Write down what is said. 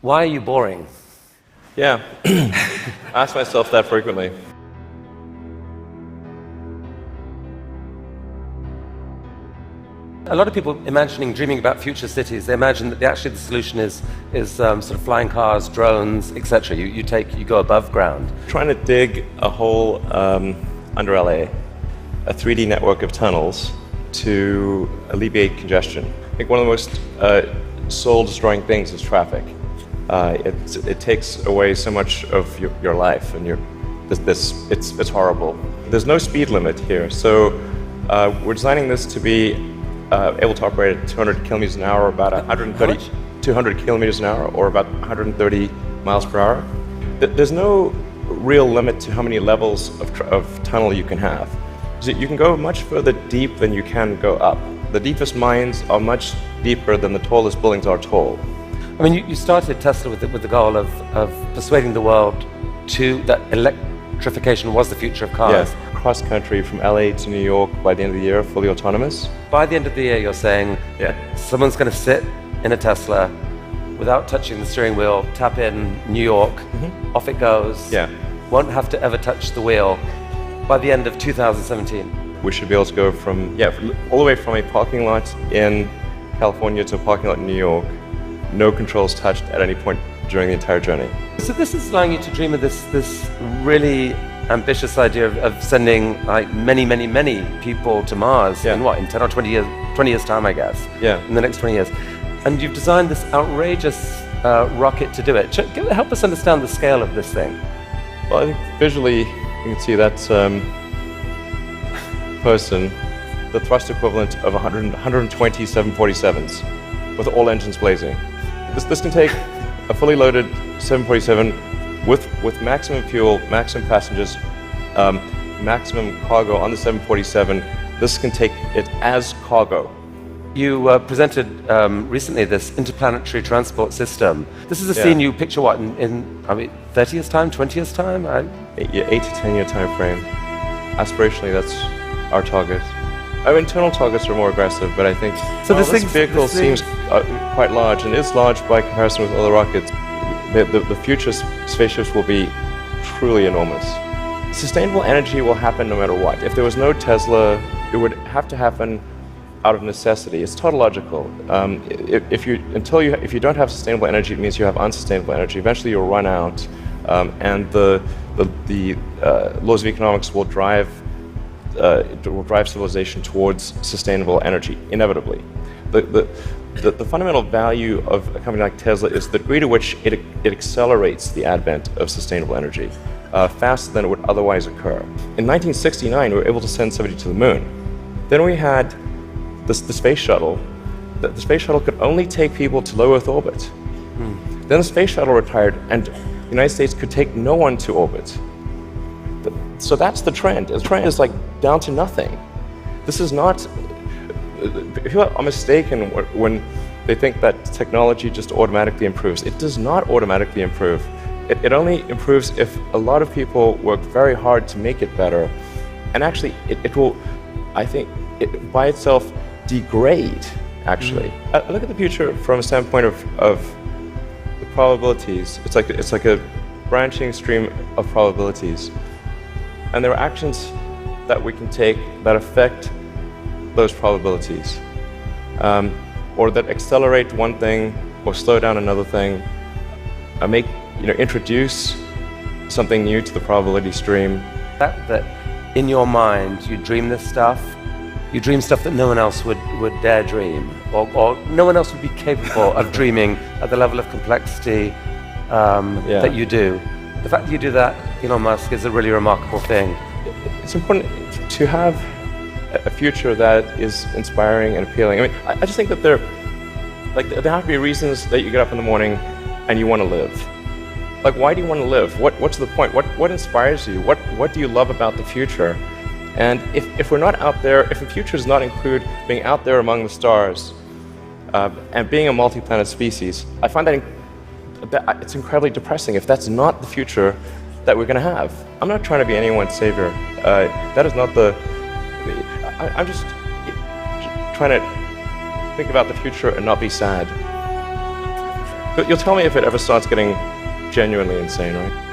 Why are you boring? Yeah, I ask myself that frequently. A lot of people dreaming about future cities, they imagine that actually the solution is sort of flying cars, drones, etc. You go above ground. Trying to dig a hole under LA, a 3D network of tunnels to alleviate congestion. I think one of the most soul-destroying things is traffic. It takes away so much of your life, and it's horrible. There's no speed limit here, so we're designing this to be able to operate at 200 kilometers an hour, about 200 kilometers an hour, or about 130 miles per hour. There's no real limit to how many levels of tunnel you can have. So you can go much further deep than you can go up. The deepest mines are much deeper than the tallest buildings are tall. I mean, you started Tesla with the goal of persuading the world that electrification was the future of cars. Yeah, cross country from LA to New York by the end of the year, fully autonomous. By the end of the year, you're saying someone's going to sit in a Tesla without touching the steering wheel, tap in New York, off it goes, won't have to ever touch the wheel by the end of 2017. We should be able to go from all the way from a parking lot in California to a parking lot in New York, no controls touched at any point during the entire journey. So this is allowing you to dream of this really ambitious idea of sending like many people to Mars in 10 or 20 years time, I guess. Yeah. In the next 20 years. And you've designed this outrageous rocket to do it. Help us understand the scale of this thing. Well, I think visually you can see that's person, the thrust equivalent of 120 747s with all engines blazing. This can take a fully loaded 747 with maximum fuel, maximum passengers, maximum cargo on the 747. This can take it as cargo. You presented recently this interplanetary transport system. This is a scene you picture what in 30 years time, 20 years time? 8 to 10 year time frame. Aspirationally, that's our target. Our internal targets are more aggressive, but I think this vehicle seems quite large, and is large by comparison with other rockets. The future spaceships will be truly enormous. Sustainable energy will happen no matter what. If there was no Tesla, it would have to happen out of necessity. It's tautological. If you don't have sustainable energy, it means you have unsustainable energy. Eventually, you'll run out, and the laws of economics will drive civilization towards sustainable energy inevitably. The fundamental value of a company like Tesla is the degree to which it accelerates the advent of sustainable energy faster than it would otherwise occur. In 1969, we were able to send somebody to the moon. Then we had the space shuttle. The space shuttle could only take people to low Earth orbit. Then the space shuttle retired, and the United States could take no one to orbit. So that's the trend. The trend is like down to nothing. This is not. People are mistaken when they think that technology just automatically improves. It does not automatically improve. It only improves if a lot of people work very hard to make it better. And actually, it will, I think, by itself degrade, actually. I look at the future from a standpoint of the probabilities. It's like a branching stream of probabilities. And there are actions that we can take that affect those probabilities, or that accelerate one thing or slow down another thing, introduce something new to the probability stream. That in your mind you dream this stuff, you dream stuff that no one else would dare dream, or no one else would be capable of dreaming at the level of complexity that you do. The fact that you do that, Elon Musk, is a really remarkable thing. It's important to have a future that is inspiring and appealing. I mean, I just think that there have to be reasons that you get up in the morning and you want to live. Like, why do you want to live? What's the point? What inspires you? What do you love about the future? And if we're not out there, if the future does not include being out there among the stars and being a multi-planet species, I find that it's incredibly depressing if that's not the future that we're going to have. I'm not trying to be anyone's savior. That is not the. I'm just trying to think about the future and not be sad. You'll tell me if it ever starts getting genuinely insane, right?